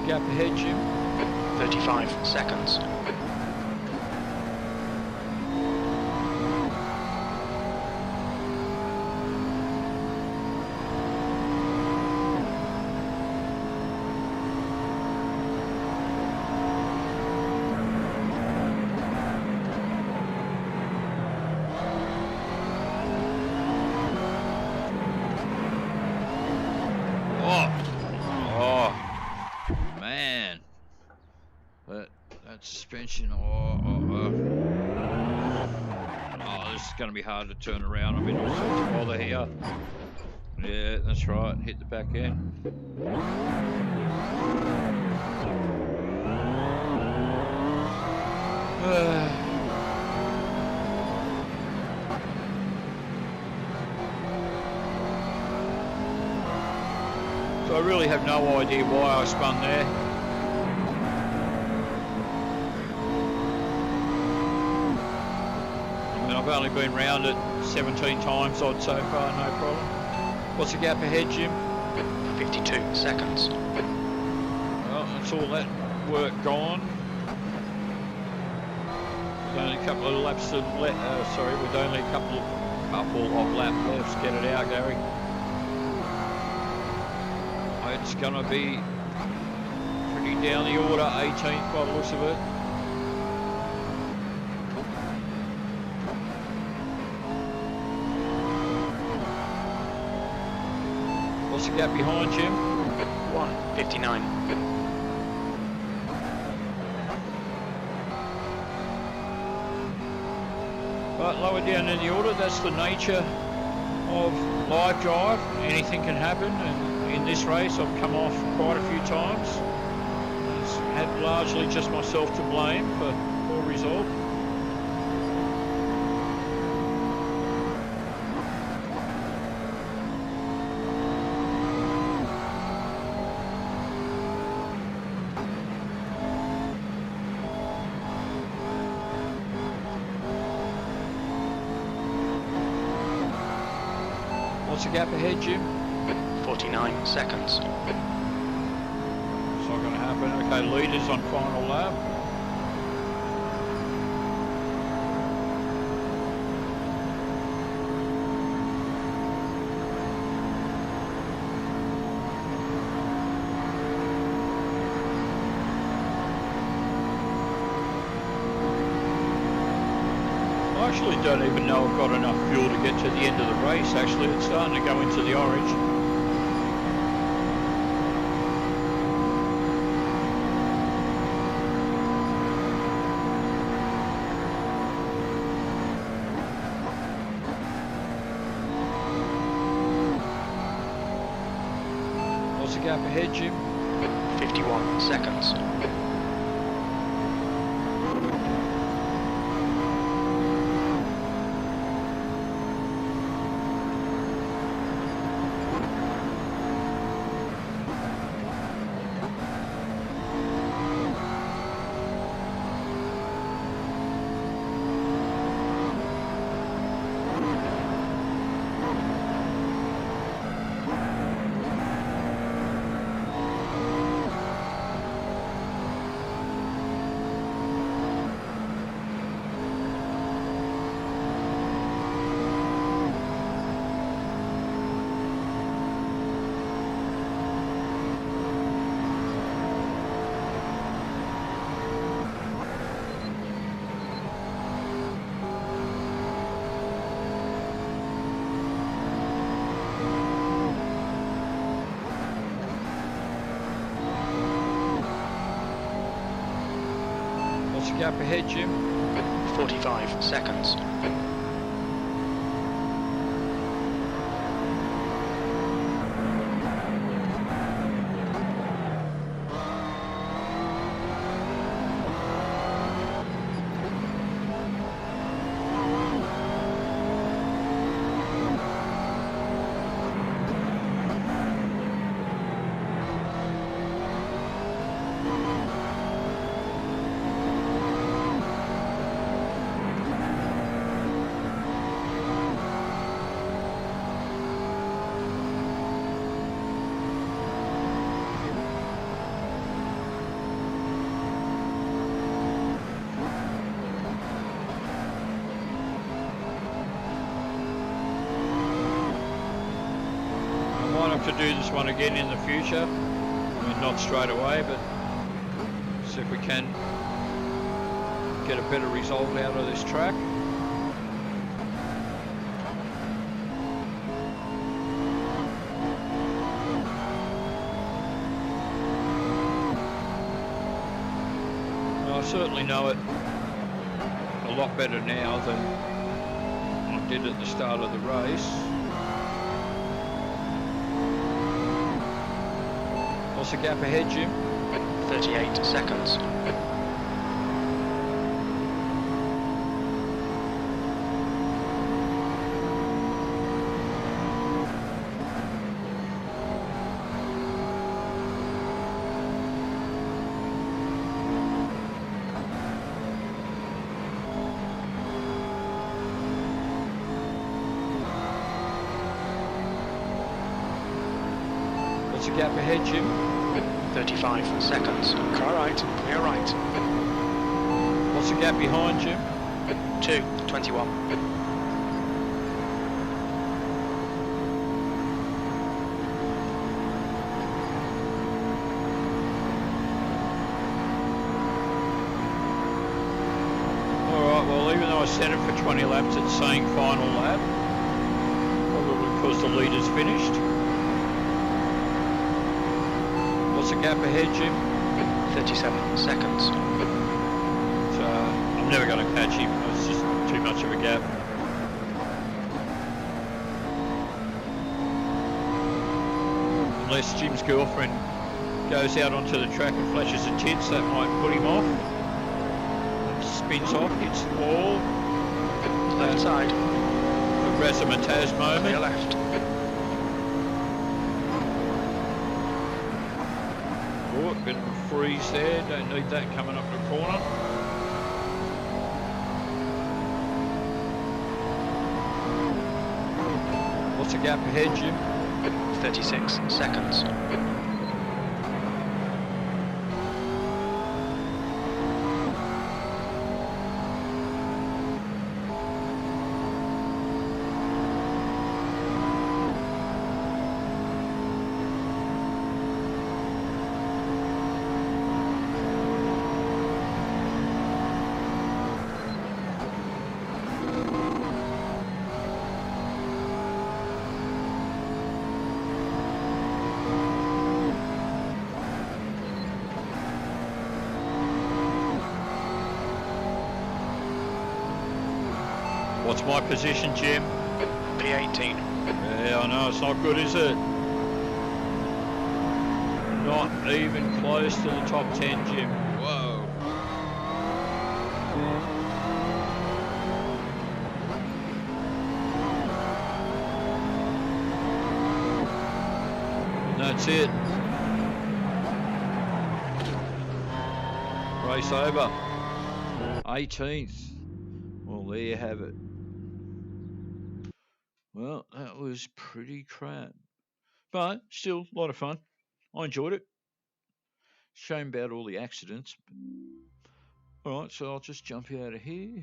Gap ahead, Jim? 35 seconds. Suspension. This is going to be hard to turn around. I'm in all sorts of bother here. Yeah, that's right. Hit the back end. So I really have no idea why I spun there. I've only been round it 17 times odd so far, no problem. What's the gap ahead, Jim? 52 seconds. Well, that's all that work gone. With only a couple of laps with only a couple of laps left. Get it out, Gary. It's going to be pretty down the order, 18th by the looks of it. What's the gap behind, Jim? 1:59. But lower down in the order, that's the nature of live drive. Anything can happen, and in this race I've come off quite a few times. It's had largely just myself to blame for poor result. What's the gap ahead, Jim? 49 seconds. It's not going to happen. Okay, leaders on final lap. I I actually don't even know I've got enough fuel to get to the end of the race. Actually, it's starting to go into the orange. What's the gap ahead, Jim? 51 seconds. Gap ahead, Jim? 45 seconds. To do this one again in the future. I mean, not straight away, but see if we can get a better result out of this track. I certainly know it a lot better now than I did at the start of the race. What's the gap ahead, Jim? 38 seconds. What's the gap ahead, Jim? 35 seconds. Car right, clear right. What's the gap behind, Jim? 2:21. Alright, well, even though I set it for 20 laps, it's saying final lap. Probably because the leader's finished. What's the gap ahead, Jim? 37 seconds. So I'm never going to catch him. It's just too much of a gap. Unless Jim's girlfriend goes out onto the track and flashes her tits, that might put him off. Spins off, hits the wall. Left side. The razzmatazz moment. Clear left. Oh, a bit of a freeze there. Don't need that coming up the corner. What's the gap ahead, Jim? 36 seconds. What's my position, Jim? P18. Yeah, I know, it's not good, is it? Not even close to the top 10, Jim. Whoa. And that's it. Race over. 18th. Well, there you have it. Well, that was pretty crap. But still, a lot of fun. I enjoyed it. Shame about all the accidents. All right, so I'll just jump out of here.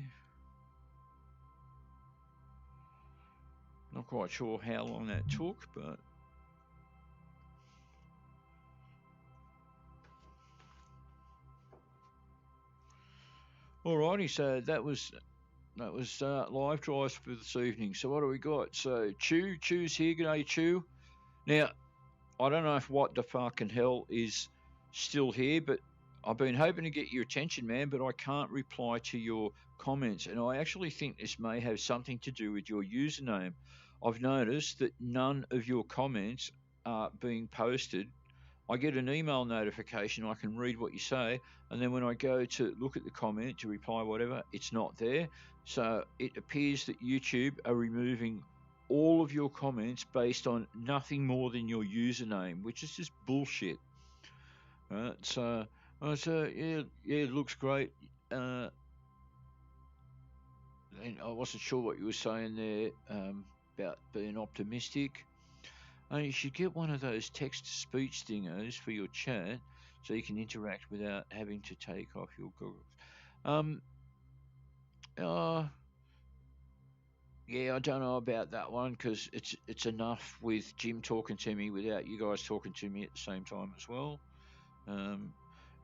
Not quite sure how long that took, but alrighty. So that was live drives for this evening. So what do we got? So Chew's here. G'day, Chew. Now I don't know if what the fucking hell is still here, but I've been hoping to get your attention, man, but I can't reply to your comments. And I actually think this may have something to do with your username. I've noticed that none of your comments are being posted. I get an email notification, I can read what you say, and then when I go to look at the comment, to reply, whatever, it's not there. So it appears that YouTube are removing all of your comments based on nothing more than your username, which is just bullshit. Right? So yeah, it looks great. And I wasn't sure what you were saying there about being optimistic. You should get one of those text-to-speech thingos for your chat, so you can interact without having to take off your goggles. Yeah, I don't know about that one because it's enough with Jim talking to me without you guys talking to me at the same time as well. And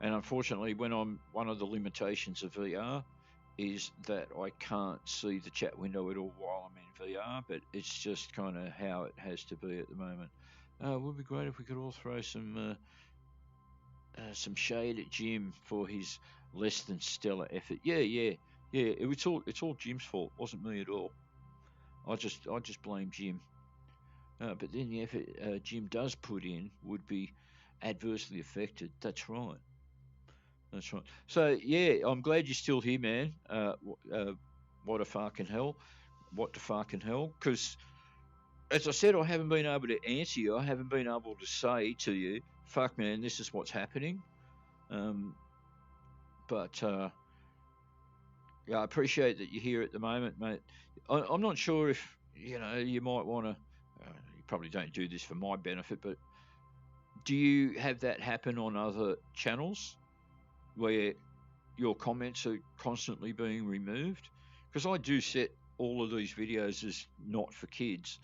unfortunately, when I'm one of the limitations of VR is that I can't see the chat window at all while I'm in VR, but it's just kind of how it has to be at the moment. It would be great if we could all throw some shade at Jim for his less than stellar effort. Yeah. It's all Jim's fault. It wasn't me at all. I just blame Jim. But then the effort Jim does put in would be adversely affected. That's right. That's right. So yeah, I'm glad you're still here, man. What a fucking hell! What the fucking hell? Because as I said, I haven't been able to answer you. I haven't been able to say to you, "Fuck, man, this is what's happening." But yeah, I appreciate that you're here at the moment, mate. I'm not sure if you might want to. You probably don't do this for my benefit, but do you have that happen on other channels where your comments are constantly being removed? Because I do set all of these videos as not for kids.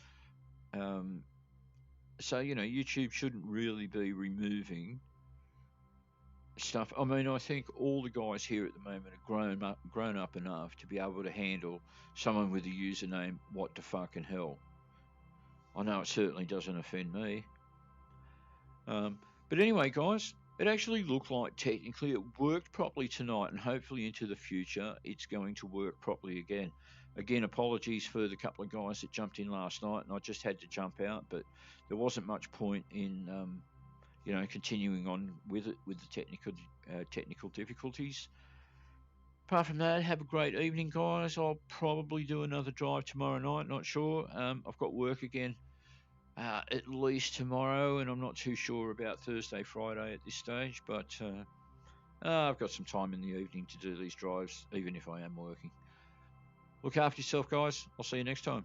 So YouTube shouldn't really be removing stuff. I mean, I think all the guys here at the moment are grown up enough to be able to handle someone with a username what the fucking hell. I know it certainly doesn't offend me. But anyway, guys, it actually looked like technically it worked properly tonight, and hopefully into the future it's going to work properly again. Again, apologies for the couple of guys that jumped in last night, and I just had to jump out, but there wasn't much point in continuing on with it with the technical difficulties. Apart from that, have a great evening, guys. I'll probably do another drive tomorrow night. Not sure. I've got work again. At least tomorrow, and I'm not too sure about Thursday, Friday at this stage, but I've got some time in the evening to do these drives, even if I am working. Look after yourself, guys. I'll see you next time.